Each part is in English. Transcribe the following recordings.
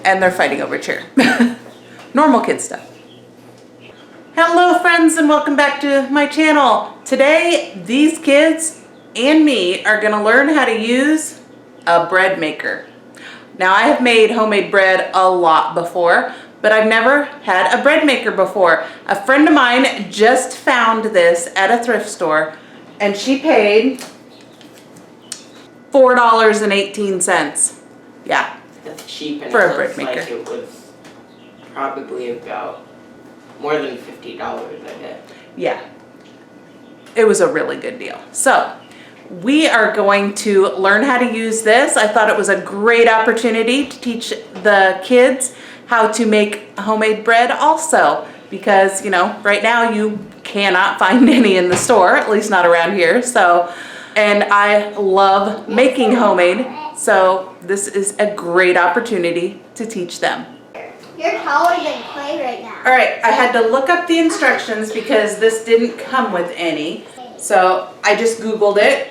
and they're fighting over a chair. Normal kid stuff. Hello friends, and welcome back to my channel. Today, these kids and me are gonna learn how to use a bread maker. Now, I have made homemade bread a lot before, but I've never had a bread maker before. A friend of mine just found this at a thrift store, and she paid $4.18. Yeah. That's cheap, and for it a bread looks maker. like it was probably about more than $50, I bet. Yeah, it was a really good deal. So we are going to learn how to use this. I thought it was a great opportunity to teach the kids how to make homemade bread also, because you know, right now you cannot find any in the store, at least not around here. So, and I love making homemade, so this is a great opportunity to teach them. You're taller than Clay right now. All right, I had to look up the instructions because this didn't come with any. So I just Googled it.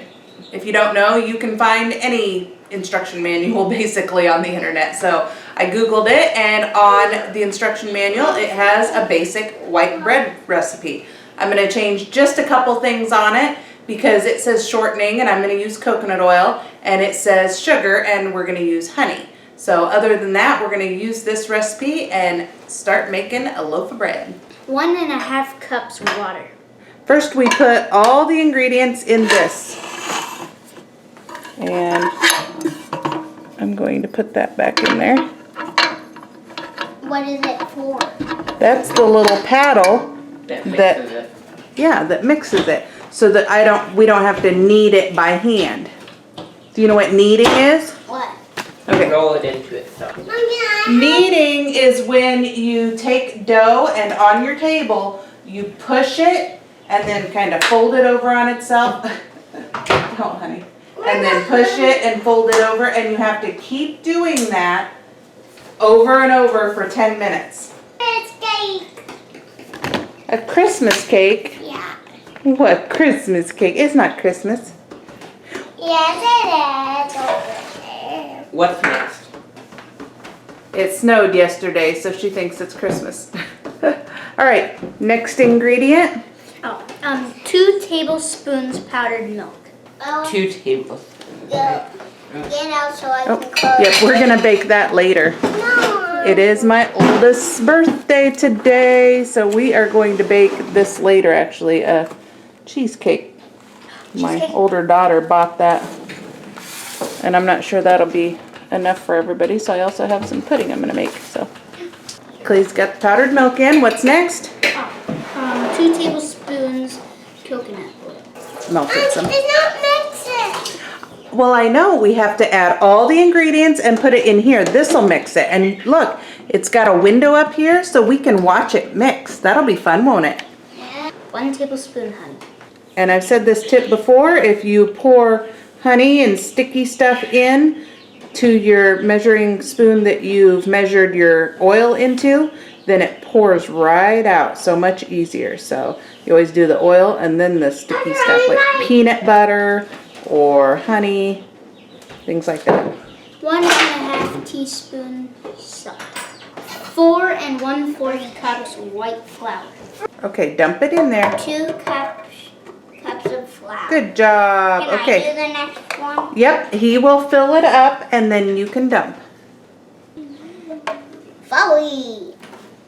If you don't know, you can find any instruction manual basically on the internet. So I Googled it, and on the instruction manual, it has a basic white bread recipe. I'm gonna change just a couple things on it because it says shortening, and I'm gonna use coconut oil, and it says sugar, and we're gonna use honey. So other than that, we're gonna use this recipe and start making a loaf of bread. 1.5 cups water. First, we put all the ingredients in this. And I'm going to put that back in there. What is it for? That's the little paddle That That- mixes it. that mixes it, so that we don't have to knead it by hand. Do you know what kneading is? What? Okay. Roll it into itself. Kneading is when you take dough and on your table, you push it and then kind of fold it over on itself. Don't, honey. And then push it and fold it over, and you have to keep doing that over and over for 10 minutes. It's cake. A Christmas cake? Yeah. What Christmas cake? It's not Christmas. Yes, it is. Over there. What's next? It snowed yesterday, so she thinks it's Christmas. All right, next ingredient. 2 tablespoons powdered milk. Oh, 2 tablespoons. get out so I Oh, can close. yep, we're gonna bake that later. No. It is my oldest's birthday today, so we are going to bake this later, actually, a cheesecake. My Cheesecake. older daughter bought that, and I'm not sure that'll be enough for everybody, so I also have some pudding I'm gonna make, so. Clay's got the powdered milk in. What's next? 2 tablespoons coconut oil. Melted some. It's not mixing. Well, I know we have to add all the ingredients and put it in here. This'll mix it. And look, it's got a window up here so we can watch it mix. That'll be fun, won't it? 1 tablespoon honey. And I've said this tip before, if you pour honey and sticky stuff in to your measuring spoon that you've measured your oil into, then it pours right out so much easier. So you always do the oil and then the sticky stuff like peanut butter or honey, things like that. 1.5 teaspoon salt. 4 1/4 cups white flour. Okay, dump it in there. 2 cups of flour. Good job. Can I Okay. do the next one? Yep, he will fill it up and then you can dump. Folly.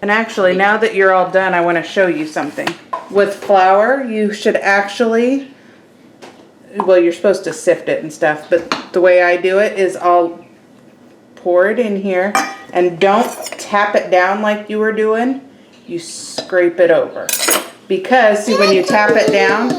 And actually, now that you're all done, I want to show you something. With flour, you should actually, well, you're supposed to sift it and stuff, but the way I do it is I'll pour it in here and don't tap it down like you were doing. You scrape it over. Because, see, when you tap it down,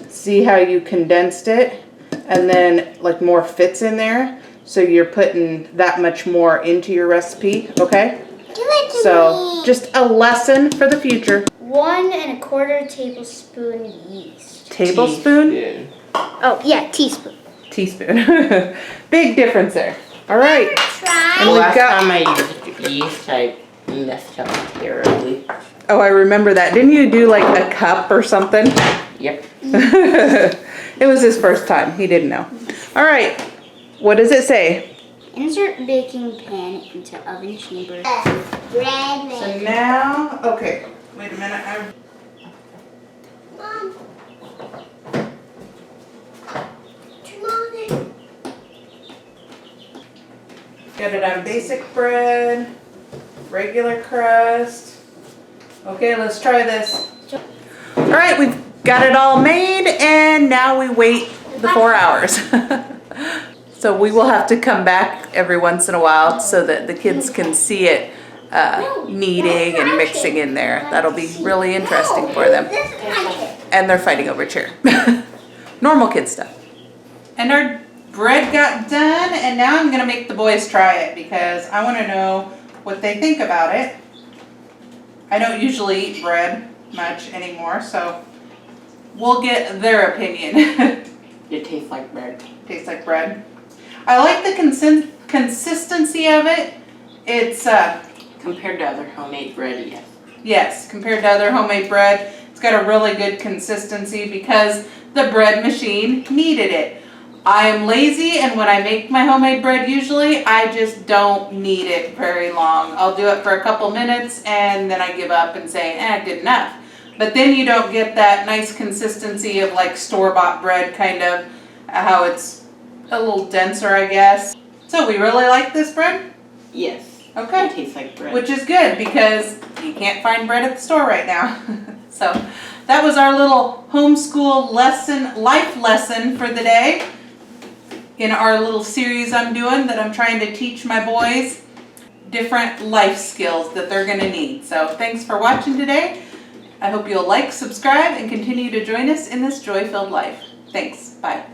see how you condensed it? And then, like, more fits in there. So you're putting that much more into your recipe, okay? Give it to So, me. just a lesson for the future. 1 1/4 tablespoon yeast. Tablespoon? Teaspoon. Oh, yeah, teaspoon. Teaspoon. Big difference there. All right. And Try. The we've last got- time I used yeast, I messed up terribly. Oh, I remember that. Didn't you do like a cup or something? Yep. It was his first time. He didn't know. All right. What does it say? Insert baking pan into oven chamber. So now, okay, wait a minute. Mom. Turn on it. Got it on basic bread, regular crust. Okay, let's try this. All right, we've got it all made and now we wait the 4 hours. So we will have to come back every once in a while so that the kids can see it kneading and mixing in there. That'll be really interesting for them. And they're fighting over chair. Normal kid stuff. And our bread got done and now I'm gonna make the boys try it because I wanna know what they think about it. I don't usually eat bread much anymore, so we'll get their opinion. It tastes like bread. Tastes like bread. I like the consistency of it. It's, Compared to other homemade bread, yes. yes, compared to other homemade bread, it's got a really good consistency because the bread machine kneaded it. I am lazy and when I make my homemade bread usually, I just don't knead it very long. I'll do it for a couple minutes and then I give up and say, good enough. But then you don't get that nice consistency of like store-bought bread, kind of how it's a little denser, I guess. So we really like this bread? Yes. Okay. It tastes like bread. Which is good because you can't find bread at the store right now. So that was our little homeschool lesson, life lesson for the day in our little series I'm doing that I'm trying to teach my boys different life skills that they're gonna need. So thanks for watching today. I hope you'll like, subscribe, and continue to join us in this joy-filled life. Thanks. Bye.